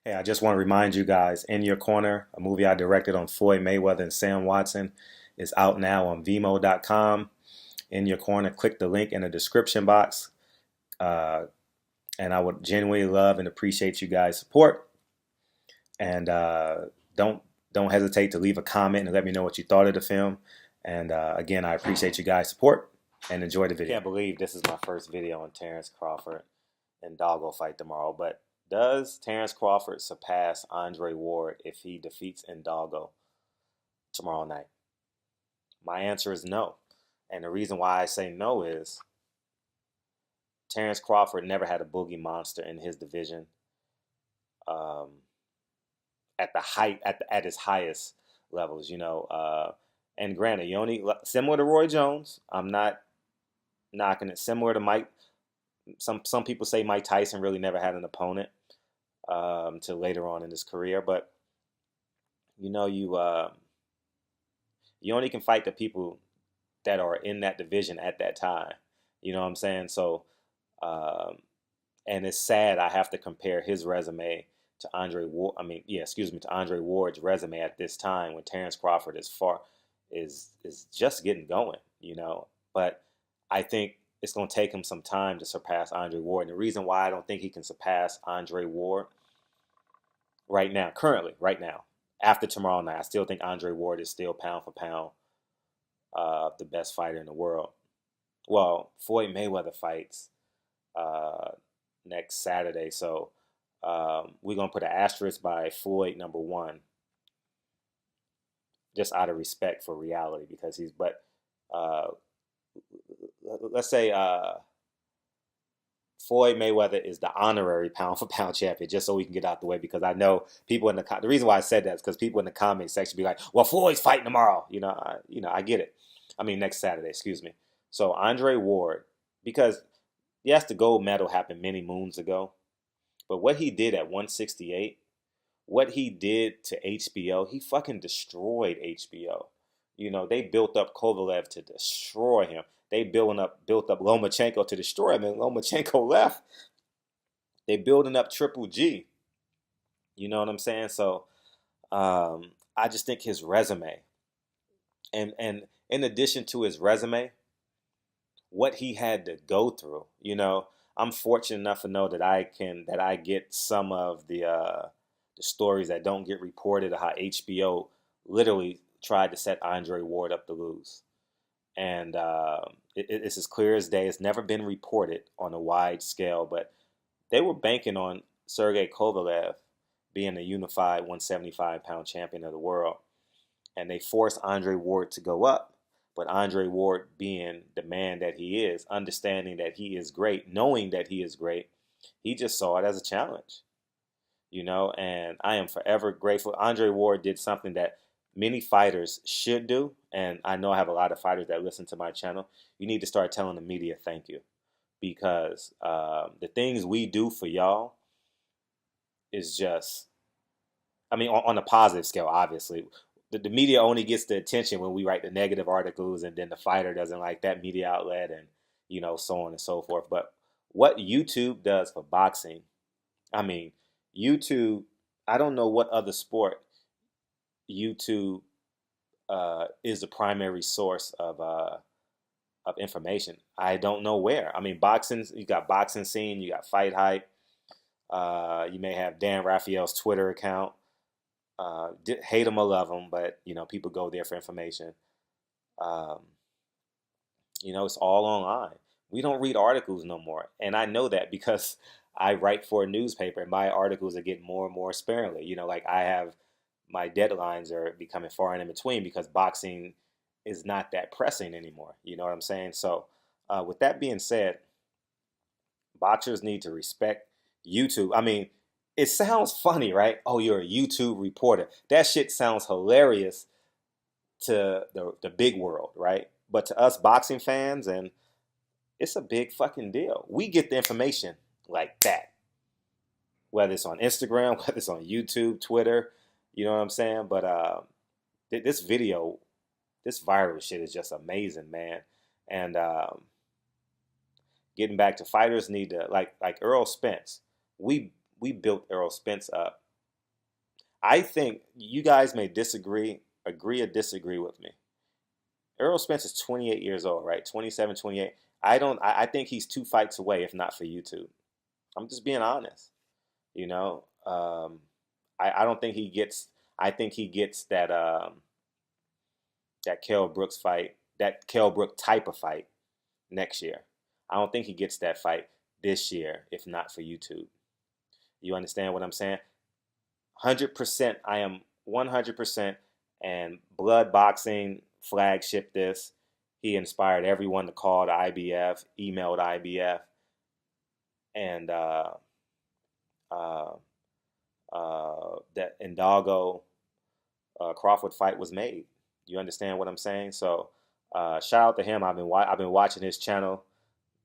Hey, I just want to remind you guys, In Your Corner, a movie I directed on Floyd Mayweather and Sam Watson, is out now on Vimo.com. In Your Corner, click the link in the description box. Uh, and I would genuinely love and appreciate you guys' support. And don't don't hesitate to leave a comment and let me know what you thought of the film. And again, I appreciate you guys' support and enjoy the video. I can't believe this is my first video on Terrence Crawford and Doggo fight tomorrow, but does Terrence Crawford surpass Andre Ward if he defeats Ndoggo tomorrow night? My answer is no. And the reason why I say no is Terrence Crawford never had a boogie monster in his division um, at the height, at his highest levels, you know. And granted, you only similar to Roy Jones. I'm not knocking it. Similar to Mike. Some people say Mike Tyson really never had an opponent till later on in his career, but you know you only can fight the people that are in that division at that time. You know what I'm saying? So, um, and it's sad I have to compare his resume to Andre Ward. I mean, yeah, excuse me, to Andre Ward's resume at this time when Terrence Crawford is just getting going. You know, but I think it's going to take him some time to surpass Andre Ward. And the reason why I don't think he can surpass Andre Ward right now, currently, right now, after tomorrow night, I still think Andre Ward is still pound for pound the best fighter in the world. Well, Floyd Mayweather fights uh, next Saturday, so we're gonna put an asterisk by Floyd number one, just out of respect for reality, because he's. But uh, let's say Floyd Mayweather is the honorary pound for pound champion, just so we can get out the way. Because I know people in the reason why I said that is because people in the comment section be like, "Well, Floyd's fighting tomorrow." I get it. I mean, next Saturday, excuse me. So Andre Ward, because yes, the gold medal happened many moons ago, but what he did at 168, what he did to HBO, he fucking destroyed HBO. You know, they built up Kovalev to destroy him. They built up Lomachenko to destroy him, and Lomachenko left. They building up Triple G. You know what I'm saying? So I just think his resume, and in addition to his resume, what he had to go through. You know, I'm fortunate enough to know that I get some of the stories that don't get reported of how HBO literally tried to set Andre Ward up to lose. And it's as clear as day. It's never been reported on a wide scale, but they were banking on Sergey Kovalev being a unified 175-pound champion of the world, and they forced Andre Ward to go up. But Andre Ward, being the man that he is, understanding that he is great, knowing that he is great, he just saw it as a challenge, you know. And I am forever grateful. Andre Ward did something that many fighters should do, and I know I have a lot of fighters that listen to my channel. You need to start telling the media thank you, because the things we do for y'all is just, I mean, on a positive scale, obviously. The media only gets the attention when we write the negative articles, and then the fighter doesn't like that media outlet, and, you know, so on and so forth. But what YouTube does for boxing, I mean, YouTube, I don't know what other sport YouTube is the primary source of information. I don't know where. I mean, boxing, you got Boxing Scene, you got Fight Hype. You may have Dan Raphael's Twitter account. Hate them or love them, but you know, people go there for information. Um, you know, it's all online. We don't read articles no more, and I know that because I write for a newspaper, and my articles are getting more and more sparingly. You know, like I have my deadlines are becoming far and in between because boxing is not that pressing anymore. You know what I'm saying? So, with that being said, boxers need to respect YouTube. I mean, it sounds funny, right? Oh, you're a YouTube reporter. That shit sounds hilarious to the big world, right? But to us boxing fans, and it's a big fucking deal. We get the information like that, whether it's on Instagram, whether it's on YouTube, Twitter. You know what I'm saying? But this video, this viral shit is just amazing, man. And getting back to fighters need to like Earl Spence. We built Earl Spence up I think you guys may agree or disagree with me. Errol Spence is 28 years old, right? 27, 28. I think he's 2 fights away, if not for YouTube. I'm just being honest. You know, I don't think he gets. I think he gets that Kell Brooks fight, that Kell Brook type of fight next year. I don't think he gets that fight this year, if not for YouTube. You understand what I'm saying? 100%. I am 100%. And Blood Boxing flagship this. He inspired everyone to call the IBF, emailed IBF, and uh, that Indalgo Crawford fight was made. You understand what I'm saying? So shout out to him. I've been watching his channel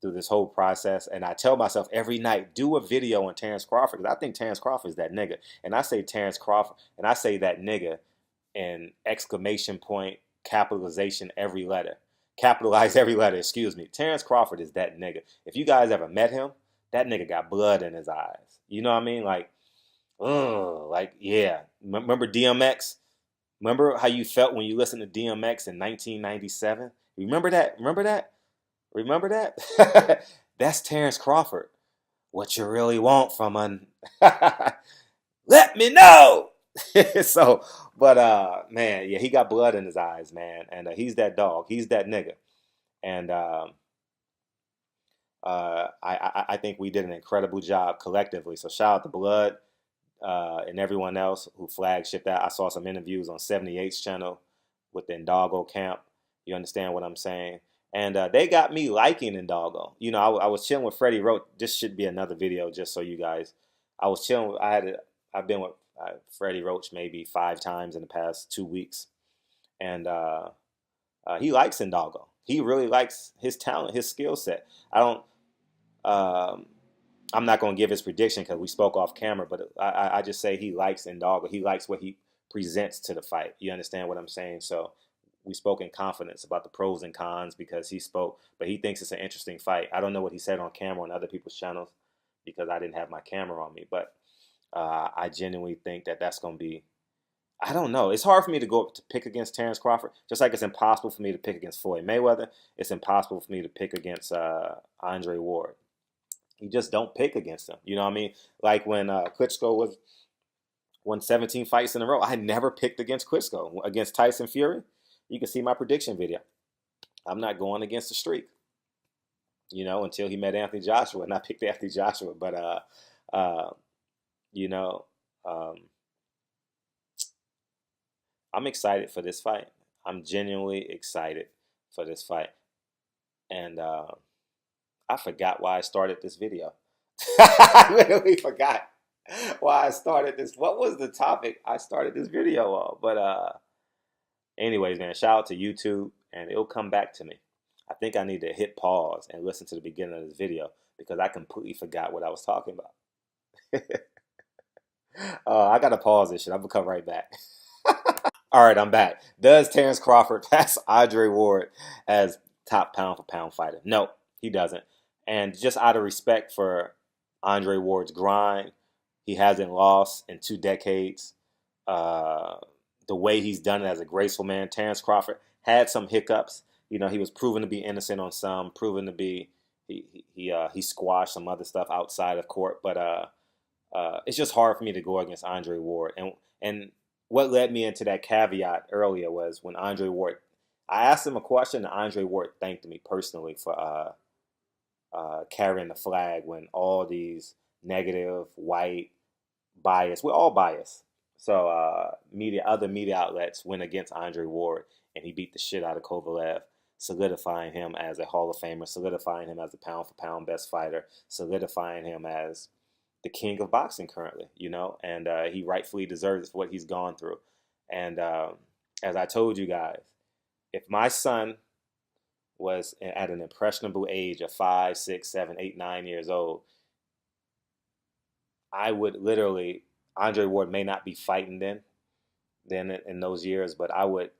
through this whole process, and I tell myself every night, do a video on Terrence Crawford, because I think Terrence Crawford is that nigga. And I say Terrence Crawford, and I say that nigga in exclamation point, capitalization every letter. Capitalize every letter, excuse me. Terrence Crawford is that nigga. If you guys ever met him, that nigga got blood in his eyes. You know what I mean? Like, yeah. Remember DMX? Remember how you felt when you listened to DMX in 1997? Remember that? Remember that? Remember that? That's Terrence Crawford. What you really want from an let me know. So, but man, yeah, he got blood in his eyes, man, and he's that dog. He's that nigga, and I think we did an incredible job collectively. So shout out to Blood and everyone else who flagship that. I saw some interviews on 78's channel with the Indalgo camp. You understand what I'm saying? And they got me liking Indalgo. You know, I was chilling with Freddie Roach. This should be another video just so you guys. I was chilling. I've been with Freddie Roach maybe 5 times in the past 2 weeks, and he likes Indalgo. He really likes his talent, his skill set. I don't. Um, I'm not going to give his prediction because we spoke off camera, but I just say he likes Indalgo. He likes what he presents to the fight. You understand what I'm saying? So we spoke in confidence about the pros and cons because he spoke, but he thinks it's an interesting fight. I don't know what he said on camera on other people's channels because I didn't have my camera on me, but I genuinely think that that's going to be, I don't know. It's hard for me to go up to pick against Terrence Crawford, just like it's impossible for me to pick against Floyd Mayweather. It's impossible for me to pick against Andre Ward. You just don't pick against him. You know what I mean? Like when Klitschko won 17 fights in a row, I never picked against Klitschko. Against Tyson Fury, you can see my prediction video. I'm not going against the streak, you know, until he met Anthony Joshua, and I picked Anthony Joshua. But you know, um, I'm excited for this fight. I'm genuinely excited for this fight, and I forgot why I started this video. I literally forgot why I started this. What was the topic I started this video on? But anyways, man, shout out to YouTube, and it'll come back to me. I think I need to hit pause and listen to the beginning of this video because I completely forgot what I was talking about. I gotta pause this shit. I'm gonna come right back. All right, I'm back. Does Terrence Crawford pass Andre Ward as top pound for pound fighter? No, he doesn't. And just out of respect for Andre Ward's grind, he hasn't lost in 2 decades. Uh, the way he's done it as a graceful man, Terrence Crawford had some hiccups. You know, he was proven to be innocent on some, proven to be he squashed some other stuff outside of court. But it's just hard for me to go against Andre Ward. And what led me into that caveat earlier was when Andre Ward, I asked him a question, and Andre Ward thanked me personally for carrying the flag when all these negative, white, bias, we're all biased. So other media outlets went against Andre Ward, and he beat the shit out of Kovalev, solidifying him as a Hall of Famer, solidifying him as the pound for pound best fighter, solidifying him as the king of boxing currently, you know, and he rightfully deserves it for what he's gone through. And as I told you guys, if my son was at an impressionable age of 5, 6, 7, 8, 9 years old, I would literally, Andre Ward may not be fighting then in those years, but I would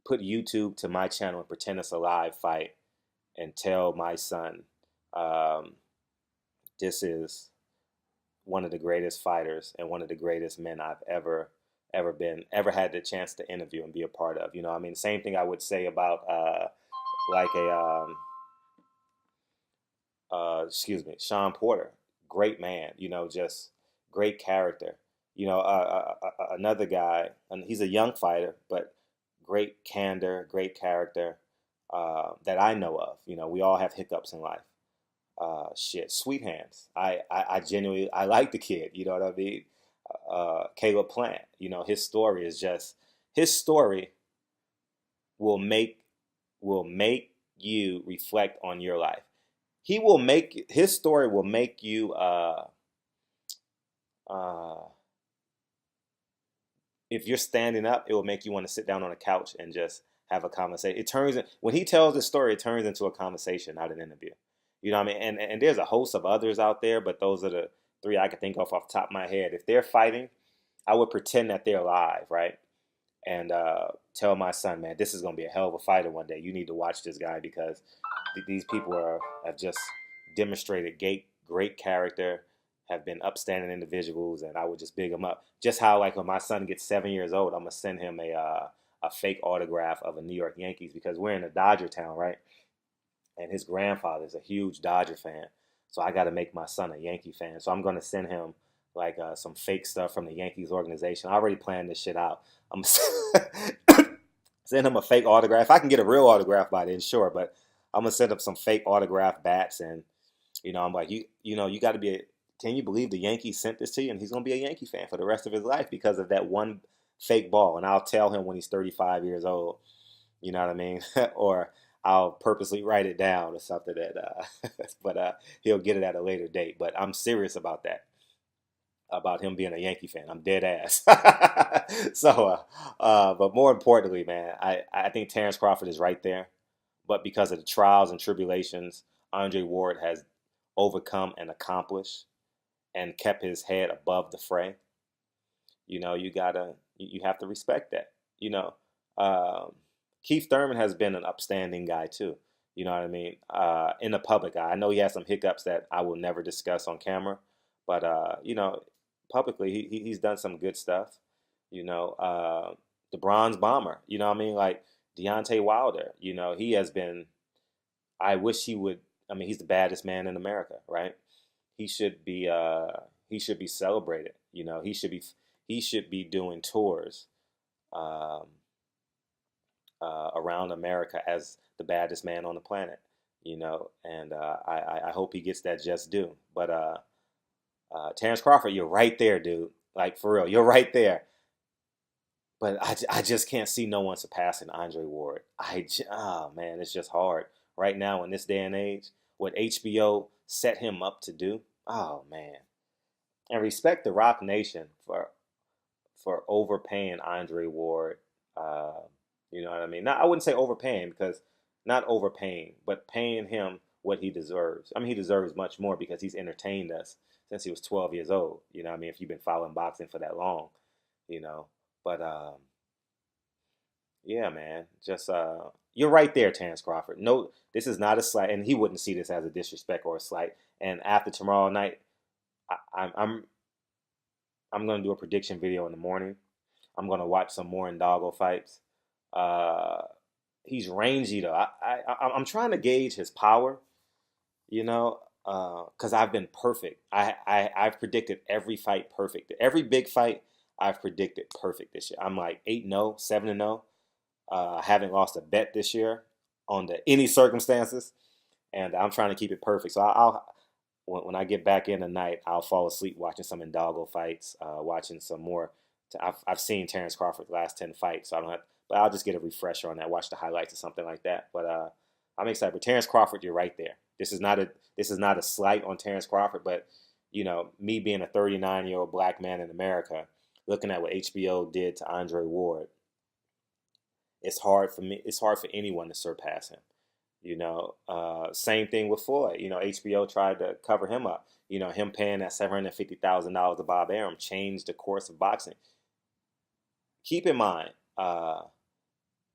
put YouTube to my channel and pretend it's a live fight and tell my son, this is one of the greatest fighters and one of the greatest men I've ever had the chance to interview and be a part of. I mean, same thing I would say about like a excuse me, Sean Porter, great man. Just great character. Another guy, and he's a young fighter, but great candor, great character that I know of. We all have hiccups in life. Shit, Sweet Hands. I genuinely I like the kid. You know what I mean? Caleb Plant. His story is just his story will make you reflect on your life. His story will make you uh, if you're standing up, it will make you want to sit down on a couch and just have a conversation. When he tells the story, it turns into a conversation, not an interview. You know what I mean? And there's a host of others out there, but those are the three I can think of off the top of my head. If they're fighting, I would pretend that they're alive, right? And tell my son, man, this is going to be a hell of a fighter one day. You need to watch this guy because these people have just demonstrated great character, have been upstanding individuals, and I would just big them up. Just how, like, when my son gets 7 years old, I'm going to send him a fake autograph of a New York Yankees because we're in a Dodger town, right? And his grandfather's a huge Dodger fan. So I got to make my son a Yankee fan. So I'm going to send him like some fake stuff from the Yankees organization. I already planned this shit out. I'm send him a fake autograph. If I can get a real autograph by then, sure. But I'm gonna send him some fake autograph bats, and I'm like, you got to be. Can you believe the Yankees sent this to you? And he's gonna be a Yankee fan for the rest of his life because of that one fake ball. And I'll tell him when he's 35 years old. You know what I mean? Or I'll purposely write it down or something but he'll get it at a later date. But I'm serious about that. About him being a Yankee fan. I'm dead ass. So, but more importantly, man, I think Terrence Crawford is right there. But because of the trials and tribulations Andre Ward has overcome and accomplished and kept his head above the fray, you have to respect that. Keith Thurman has been an upstanding guy too. You know what I mean? In the public eye. I know he has some hiccups that I will never discuss on camera, but publicly he's done some good stuff. The Bronze Bomber. You know what I mean? Like Deontay Wilder. He has been. I wish he would. I mean, he's the baddest man in America, right? He should be. He should be celebrated. He should be. He should be doing tours um, around America as the baddest man on the planet. And I hope he gets that just due. But Terrence Crawford, you're right there, dude. Like, for real, you're right there. But I just can't see no one surpassing Andre Ward. Oh, man, it's just hard. Right now, in this day and age, what HBO set him up to do, oh, man. And respect the Rock Nation for overpaying Andre Ward. You know what I mean? Now, I wouldn't say overpaying because not overpaying, but paying him what he deserves. I mean, he deserves much more because he's entertained us since he was 12 years old. You know what I mean? If you've been following boxing for that long, you know. But yeah, man, just you're right there, Terrence Crawford. No, this is not a slight, and he wouldn't see this as a disrespect or a slight. And after tomorrow night, I'm gonna do a prediction video in the morning. I'm gonna watch some more Ndago fights. Uh, he's rangy though. I'm trying to gauge his power. Because I've been perfect. I've predicted every fight perfect. Every big fight I've predicted perfect this year. I'm like 8-0, 7-0. I haven't lost a bet this year under any circumstances, and I'm trying to keep it perfect. So when I get back in tonight, I'll fall asleep watching some Ndago fights, watching some more. I've seen Terrence Crawford the last 10 fights, so I don't have. But I'll just get a refresher on that, watch the highlights or something like that. But I'm excited. But Terrence Crawford, you're right there. This is not a slight on Terrence Crawford, but me being a 39-year-old black man in America, looking at what HBO did to Andre Ward, it's hard for me. It's hard for anyone to surpass him. Same thing with Floyd. HBO tried to cover him up. Him paying that $750,000 to Bob Arum changed the course of boxing. Keep in mind,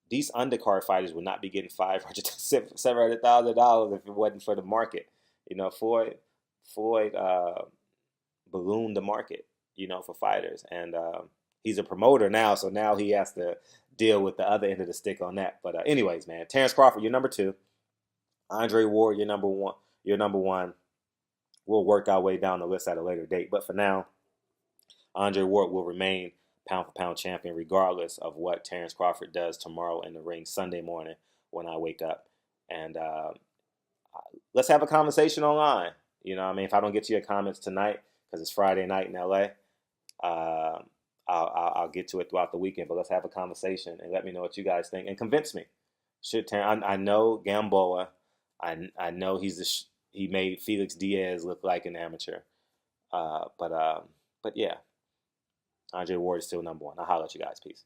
these undercard fighters would not be getting $700,000 if it wasn't for the market. Floyd ballooned the market, for fighters. And he's a promoter now, so now he has to deal with the other end of the stick on that. But anyways, man, Terrence Crawford, you're number two. Andre Ward, you're number one. You're number one. We'll work our way down the list at a later date. But for now, Andre Ward will remain pound for pound champion regardless of what Terrence Crawford does tomorrow in the ring Sunday morning when I wake up. And let's have a conversation online. If I don't get to your comments tonight because it's Friday night in LA, I'll get to it throughout the weekend. But let's have a conversation and let me know what you guys think and convince me. I know Gamboa. I know he made Felix Diaz look like an amateur. But yeah, Andre Ward is still number one. I'll holler at you guys. Peace.